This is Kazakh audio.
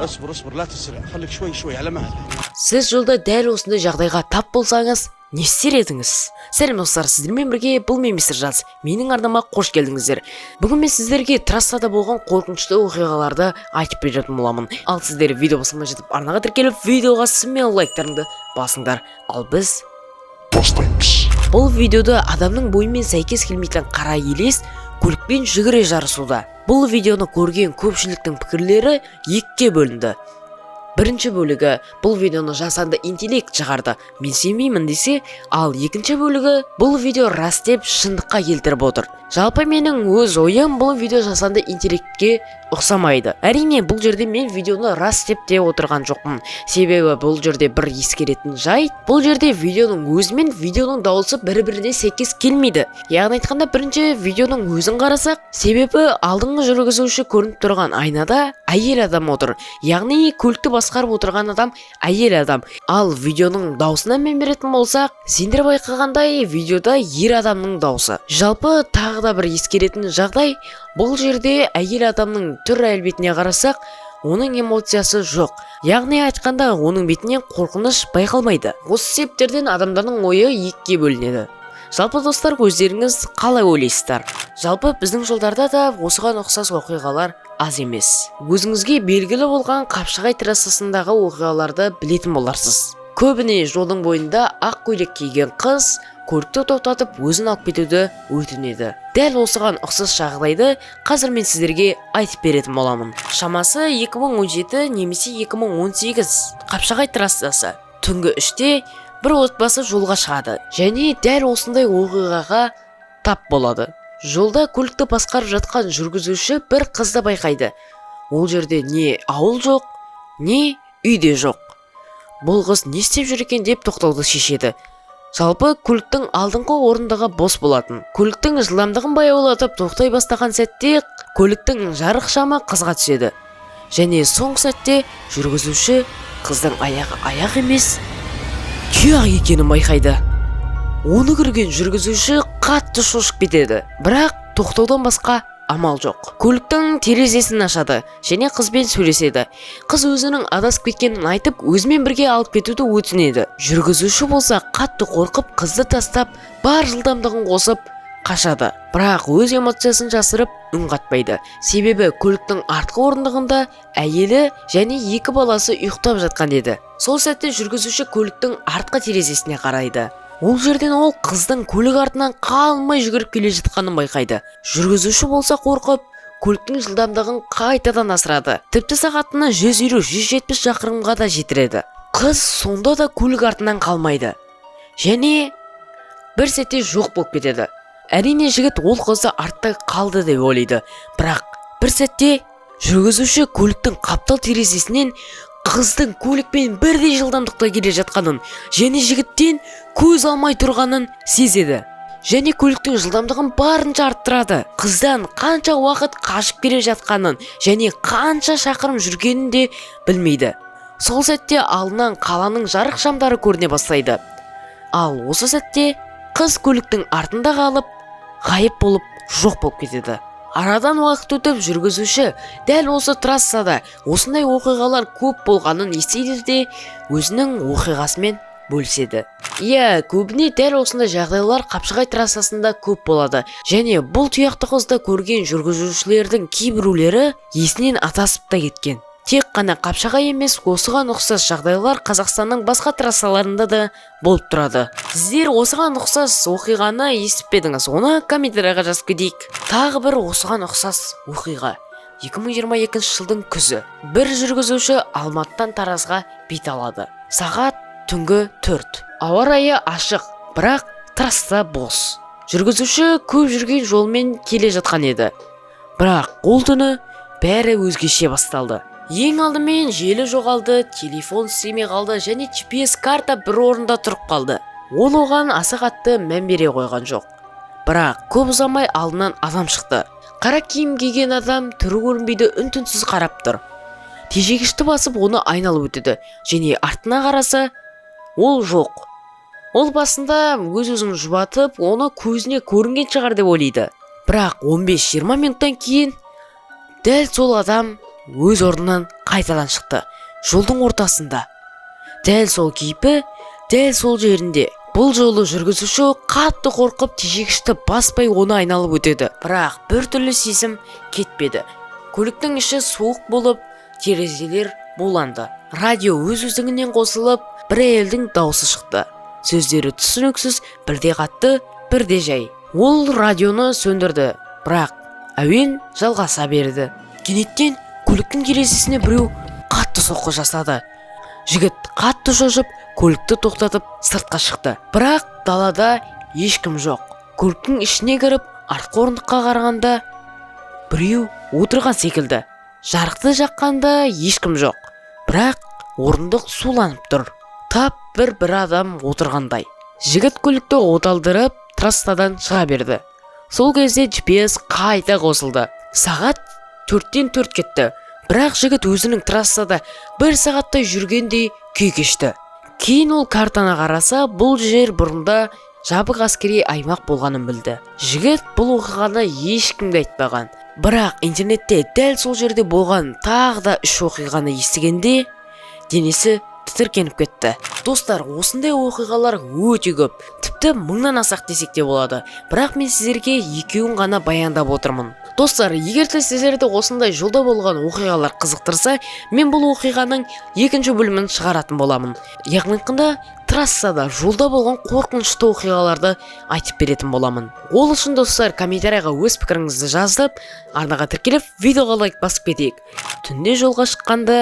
اصبر لا تسرع خليك شوي على مهلك. Сіз жолда дәл осындай жағдайға тап болсаңыз, не істер едіңіз? Сәлем достар, сіздермен бірге бұл мен Мистер Джаз. Менің арнама қош келдіңіздер. Бүгін мен сіздерге трассада болған қорқынышты оқиғаларды айтып беретін боламын. Ал сіздер видео басылмай жатып арнаға тіркеліп, видеоға сізмен лайктарыңды басыңдар. Ал біз бастаймыз. бұл видеода адамның бойымен сәйкес келмейтін қара елес көлікпен жүгіре жарысуда. Бұл видеоны көрген көпшіліктің пікірлері екіге бөлінді. Бірінші бөлігі бұл видеоны жасанды интеллект шығарды, мен сенбеймін десе, ал екінші бөлігі бұл видео рас деп шындыққа келтіріп отыр. Жалпы менің өз ойым бұл видео жасанды интеллектке ұқсамайды. Әрине бұл жерде мен видеоны рас деп те отырған жоқпын. Себебі бұл жерде бір ескеретін жайт, бұл жерде видеоның өзі мен видеоның дауысы бір-біріне сәйкес келмейді. Яғни айтқанда бірінші видеоның өзін қарасақ, себебі алдыңғы жүргізуші көрініп тұрған айнада әйел адам отыр. Яғни көлікті басқарып отырған адам әйел адам. Ал видеоның даусына мен беретін болсақ, сендер байқағандай видеода ер адамның даусы. Жалпы тағы да бір ескеретін жағдай, бұл жерде әйел адамның түр әлбетіне қарасақ, оның эмоциясы жоқ. Яғни айтқанда оның бетінен қорқыныш байқалмайды. Осы себептерден адамдардың ойы екіге бөлінеді. Жалпы достар, өздеріңіз қалай ойлайсыздар? Жалпы біздің жолдарда да осыған ұқсас оқиғалар аз емес. Өзіңізге белгілі болған Қапшағай трассасындағы оқиғаларды білетін боларсыз. Көбіне жолдың бойында ақ көйлек киген қыз көлікті тоқтатып өзін алып кетуді өтінеді. Дәл осыған ұқсас жағдайды қазір мен сіздерге айтып беретін боламын. Шамасы 2017 немесе 2018 Қапшағай трассасы. Түнгі 3-те бір отбасы жолға шығады және дәл осындай оқиғаға тап болады. Жолда көлікті басқарып жатқан жүргізуші бір қызды байқайды. Ол жерде не ауыл жоқ, не үйде жоқ. Бұл қыз не істеп жүр екен деп тоқтауды шешеді. Жалпы көліктің алдыңғы орындығы бос болатын. Көліктің жылдамдығын баяулатып тоқтай бастаған сәтте көліктің жарық шамы қызға түседі. Және соңғы сәтте жүргізуші қыздың аяқ емес, тұяқ екенін байқайды. Оны көрген жүргізуші қатты шошып кетеді. Бірақ тоқтаудан басқа амал жоқ. Көліктің терезесін ашады және қызбен сөйлеседі. Қыз өзінің адасып кеткенін айтып, өзімен бірге алып кетуді өтінеді. Жүргізуші болса қатты қорқып, қызды тастап, бар жылдамдығын қосып қашады. Бірақ өз эмоциясын жасырып, үн қатпайды. Себебі көліктің артқы орындығында әйелі және екі баласы ұйықтап жатқан еді. Сол сәтте жүргізуші көліктің артқы терезесіне қарайды. Ол жерден ол қыздың көлік артынан қалмай жүгіріп келе жатқанын байқайды. Жүргізуші болса қорқып, көліктің жылдамдығын қайтадан асырады. Тіпті сағатына 150-170 шақырымға да жетіреді. Қыз сонда да көлік артынан қалмайды. Және бір сәтте жоқ болып кетеді. Әрине жігіт ол қызды артта қалды деп ойлайды. Бірақ бір сәтте жүргізуші көліктің қаптал терезесінен қыздың көлікпен бірдей жылдамдықта келе жатқанын және жігіттен көз алмай тұрғанын сезеді. Және көліктің жылдамдығын барынша арттырады. Қыздан қанша уақыт қашып келе жатқанын және қанша шақырым жүргенін де білмейді. Сол сәтте алдынан қаланың жарық шамдары көріне бастайды. Ал осы сәтте қыз көліктің артында қалып, ғайып болып, жоқ болып кетеді. Арадан уақыт өтіп жүргізуші дәл осы трассада осындай оқиғалар көп болғанын естиді де өзінің оқиғасымен бөліседі. Көбіне дәл осындай жағдайлар Қапшағай трассасында көп болады. Және бұл тұяқты қызды көрген жүргізушілердің кейбіреулері есінен адасып та кеткен. Тек қана Қапшағай емес, осыған ұқсас жағдайлар Қазақстанның басқа трассаларында да болып тұрады. Сіздер осыған ұқсас оқиғаны естіп педіңіз? Оны комментарияға жазып кетейік. Тағы бір осыған ұқсас оқиға. 2022 жылдың күзі. Бір жүргізуші Алматыдан Таразға бет алады. Сағат түнгі 4. Ауа райы ашық, бірақ трасса бос. Жүргізуші көп жүрген жолмен келе жатқан еді. Бірақ ол түні бәрі өзгеше басталды. Ең алдымен желі жоғалды, телефон істемей қалды және GPS карта бір орында тұрып қалды. Ол оған аса қатты мән бере қойған жоқ. Бірақ көп ұзамай алдынан адам шықты. Қара киім киген адам түрі көрінбейді, үн-түнсіз қарап тұр. Тежегішті басып оны айналып өтеді және артына қараса, ол жоқ. Ол басында өз-өзін жұбатып, оны көзіне көрінген шығар деп ойлайды. Бірақ 15-20 минуттан кейін дәл сол адам өз орнынан қайтадан шықты. Жолдың ортасында дәл сол кейпі дәл сол жерінде. Бұл жолы жүргізуші қатты қорқып тежегішті баспай оны айналып өтеді. Бірақ бір түрлі сезім кетпеді. Көліктің іші суық болып, терезелер буланды. Радио өз-өзіңінен қосылып, бір әйелдің дауысы шықты. Сөздері түсініксіз, бірде қатты, бірде жай. Ол радионы сөндірді, бірақ әуен жалғаса берді. Кенеттен көліктің терезесіне біреу қатты соққы жасады. Жігіт қатты шошып, көлікті тоқтатып сыртқа шықты. Бірақ далада ешкім жоқ. Көліктің ішіне кіріп, артқы орындыққа қарағанда біреу отырған секілді. Жарықты жаққанда ешкім жоқ. Бірақ орындық суланып тұр. Тап бір адам отырғандай. Жігіт көлікті оталдырып, трассадан шыға берді. Сол кезде GPS қайта қосылды. Сағат 4-4 кетті. Бірақ жігіт өзінің трассада 1 сағаттай жүргендей күй кешті. Кейін ол картаны қараса, бұл жер бұрында жабық әскери аймақ болғанын білді. Жігіт бұл оқиғаны ешкімге айтпаған. Бірақ интернетте дәл сол жерде болған тағы да 3 оқиғаны естігенде денесі тітіркеніп кетті. Достар, осындай оқиғалар өте көп. Тіпті 1000-нан асақ десек те болады. Бірақ мен сіздерге 2-ін ғана баяндап отырмын. Достар, егер де сіздерді осындай жолда болған оқиғалар қызықтырса, мен бұл оқиғаның 2-ші бөлімін шығаратын боламын. Яғни трассада жолда болған қорқынышты оқиғаларды айтып беретін боламын. Ол үшін достар, комментарийға өз пікіріңізді жазып, арнаға тіркеліп, видеоға лайк басып кетейік. Түнде жолға шыққанда